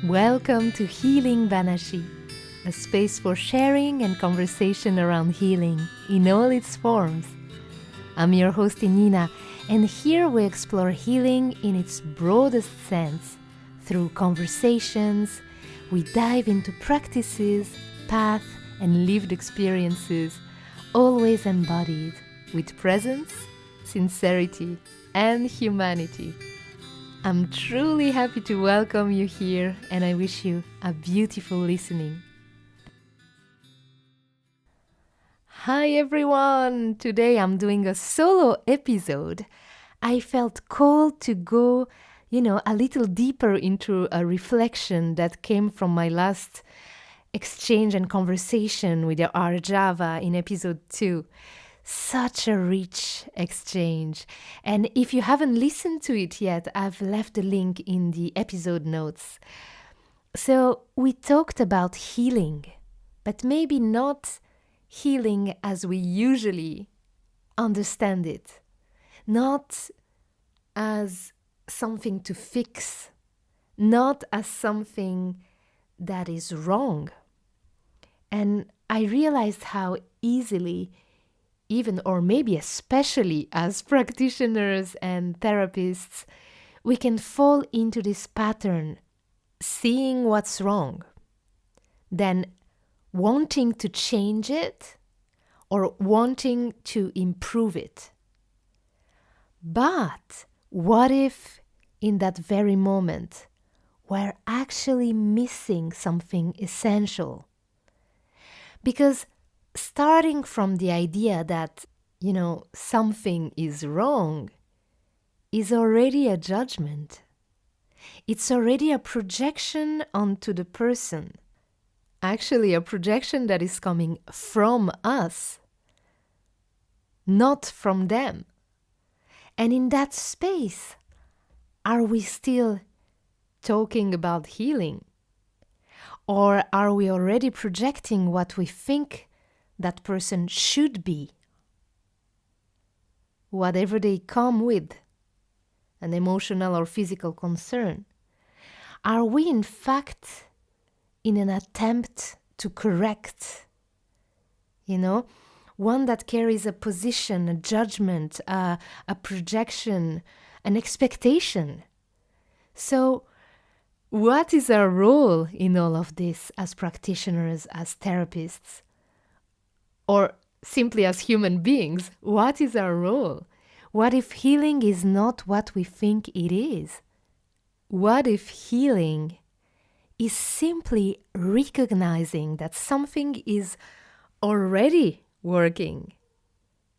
Welcome to Healing Banashi, a space for sharing and conversation around healing in all its forms. I'm your host Innina, and here we explore healing in its broadest sense. Through conversations, we dive into practices, paths, and lived experiences, always embodied with presence, sincerity, and humanity. I'm truly happy to welcome you here, and I wish you a beautiful listening. Hi everyone! Today I'm doing a solo episode. I felt called to go, a little deeper into a reflection that came from my last exchange and conversation with the Arjava in episode 2. Such a rich exchange. And if you haven't listened to it yet, I've left the link in the episode notes. So we talked about healing, but maybe not healing as we usually understand it. Not as something to fix, not as something that is wrong. And I realized how easily, even or maybe especially as practitioners and therapists, we can fall into this pattern, seeing what's wrong, then wanting to change it or wanting to improve it. But what if in that very moment we're actually missing something essential? Because starting from the idea that, something is wrong is already a judgment. It's already a projection onto the person. Actually, a projection that is coming from us, not from them. And in that space, are we still talking about healing? Or are we already projecting what we think that person should be? Whatever they come with, an emotional or physical concern. Are we in fact in an attempt to correct? One that carries a position, a judgment, a projection, an expectation. So, what is our role in all of this as practitioners, as therapists? Or simply as human beings, what is our role? What if healing is not what we think it is? What if healing is simply recognizing that something is already working?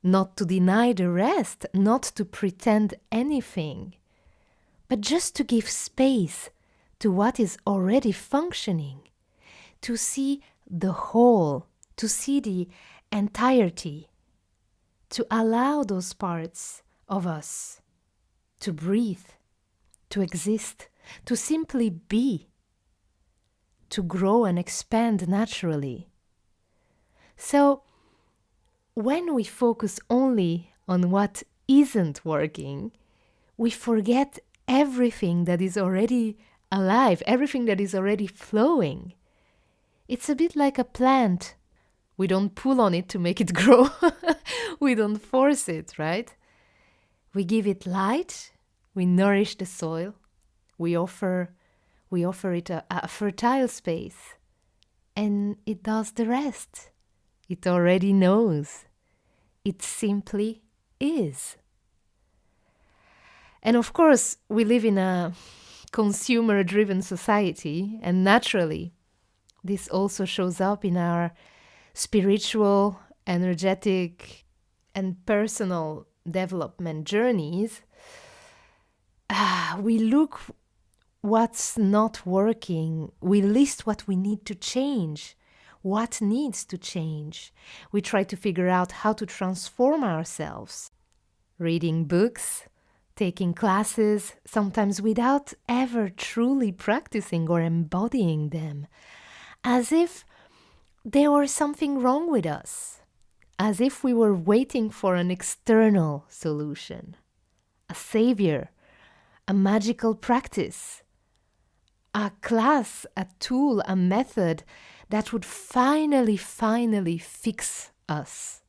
Not to deny the rest, not to pretend anything, but just to give space to what is already functioning, to see the whole, to see the entirety, to allow those parts of us to breathe, to exist, to simply be, to grow and expand naturally. So, when we focus only on what isn't working, we forget everything that is already alive, everything that is already flowing. It's a bit like a plant. We don't pull on it to make it grow. We don't force it, right? We give it light, we nourish the soil, we offer it a fertile space, and it does the rest. It already knows. It simply is. And of course, we live in a consumer-driven society, and naturally, this also shows up in our spiritual, energetic, and personal development journeys. We look what's not working. We list what we need to change, what needs to change. We try to figure out how to transform ourselves. Reading books, taking classes, sometimes without ever truly practicing or embodying them, as if there was something wrong with us, as if we were waiting for an external solution, a savior, a magical practice, a class, a tool, a method that would finally fix us.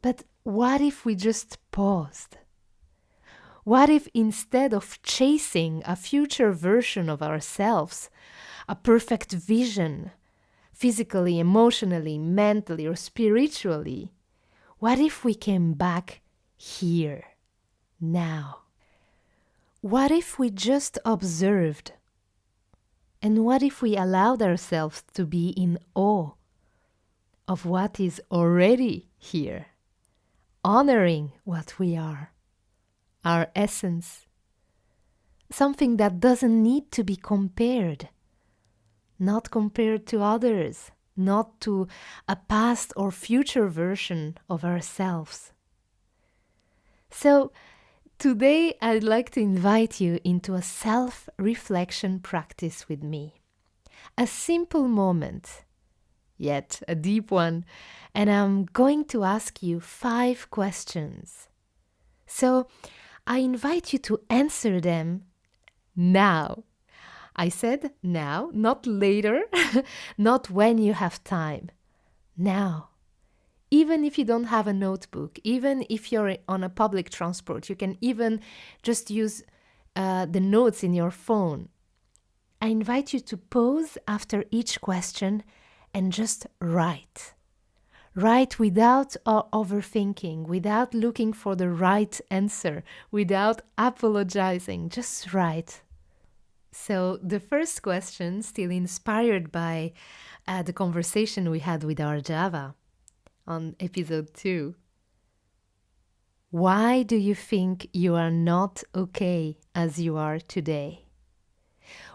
But what if we just paused? What if instead of chasing a future version of ourselves, a perfect vision, physically, emotionally, mentally, or spiritually, what if we came back here, now? What if we just observed? And what if we allowed ourselves to be in awe of what is already here, honoring what we are, our essence, something that doesn't need to be compared, not compared to others, not to a past or future version of ourselves. So, today, I'd like to invite you into a self-reflection practice with me. A simple moment, yet a deep one, and I'm going to ask you 5 questions. So, I invite you to answer them now. I said now, not later, not when you have time. Now. Even if you don't have a notebook, even if you're on a public transport, you can even just use the notes in your phone. I invite you to pause after each question and just write. Write without overthinking, without looking for the right answer, without apologizing, just write. So the first question, still inspired by the conversation we had with Arjava on episode 2. Why do you think you are not okay as you are today?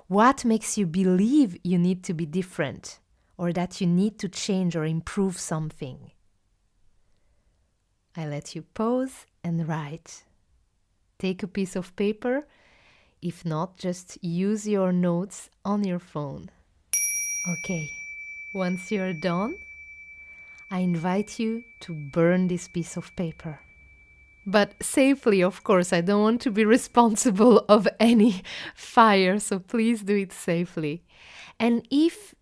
What makes you believe you need to be different or that you need to change or improve something? I let you pause and write. Take a piece of paper. If not, just use your notes on your phone. Okay, once you're done, I invite you to burn this piece of paper. But safely, of course. I don't want to be responsible of any fire, so please do it safely. And if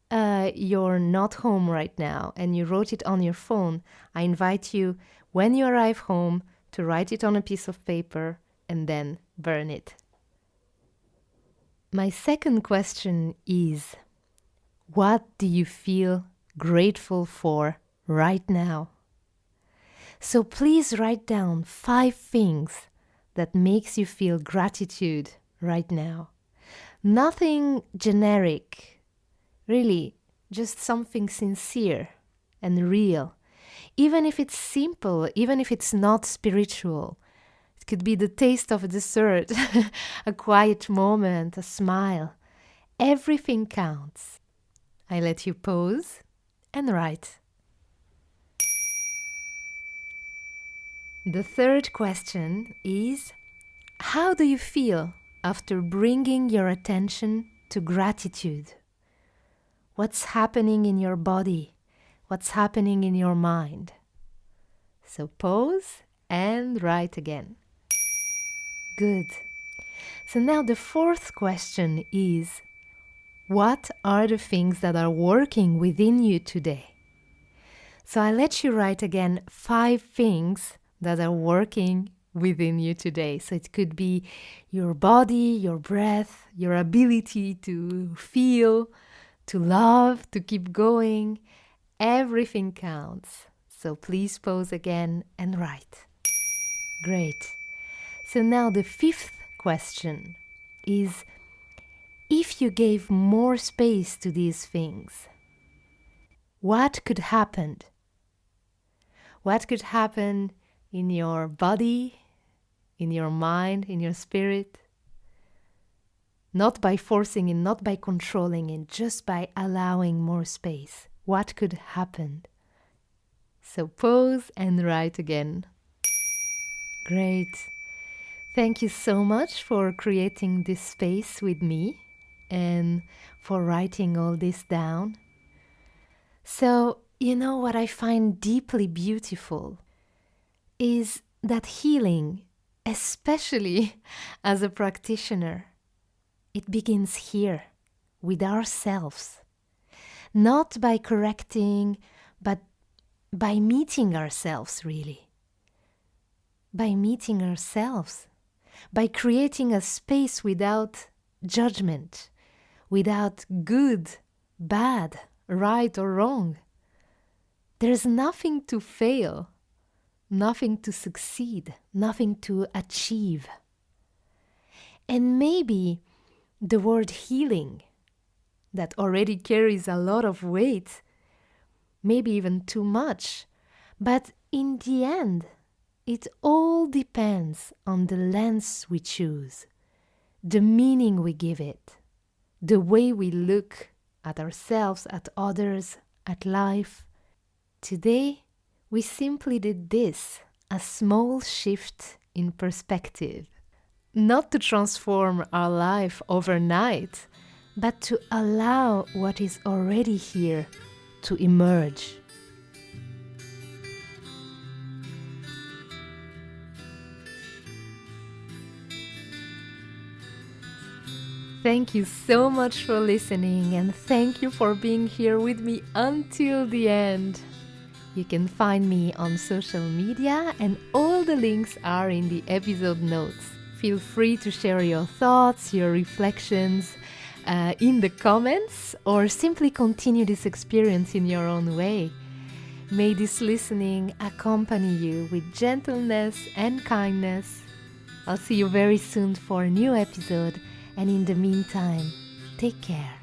you're not home right now and you wrote it on your phone, I invite you, when you arrive home, to write it on a piece of paper and then burn it. My second question is, what do you feel grateful for right now? So please write down 5 things that makes you feel gratitude right now. Nothing generic, really, just something sincere and real. Even if it's simple, even if it's not spiritual. It could be the taste of a dessert, a quiet moment, a smile. Everything counts. I let you pause and write. The third question is, how do you feel after bringing your attention to gratitude? What's happening in your body? What's happening in your mind? So pause and write again. Good. So now the fourth question is, what are the things that are working within you today? So I let you write again 5 things that are working within you today. So it could be your body, your breath, your ability to feel, to love, to keep going. Everything counts. So please pause again and write. Great. So now the 5th question is, if you gave more space to these things, what could happen? What could happen in your body, in your mind, in your spirit? Not by forcing it, not by controlling it, just by allowing more space. What could happen? So pause and write again. Great. Thank you so much for creating this space with me and for writing all this down. So, you know what I find deeply beautiful is that healing, especially as a practitioner, it begins here, with ourselves. Not by correcting, but by meeting ourselves, really. By meeting ourselves. By creating a space without judgment, without good, bad, right or wrong. There's nothing to fail, nothing to succeed, nothing to achieve. And maybe the word healing, that already carries a lot of weight, maybe even too much, but in the end, it all depends on the lens we choose, the meaning we give it, the way we look at ourselves, at others, at life. Today, we simply did this, a small shift in perspective. Not to transform our life overnight, but to allow what is already here to emerge. Thank you so much for listening, and thank you for being here with me until the end. You can find me on social media, and all the links are in the episode notes. Feel free to share your thoughts, your reflections in the comments, or simply continue this experience in your own way. May this listening accompany you with gentleness and kindness. I'll see you very soon for a new episode, and in the meantime, take care.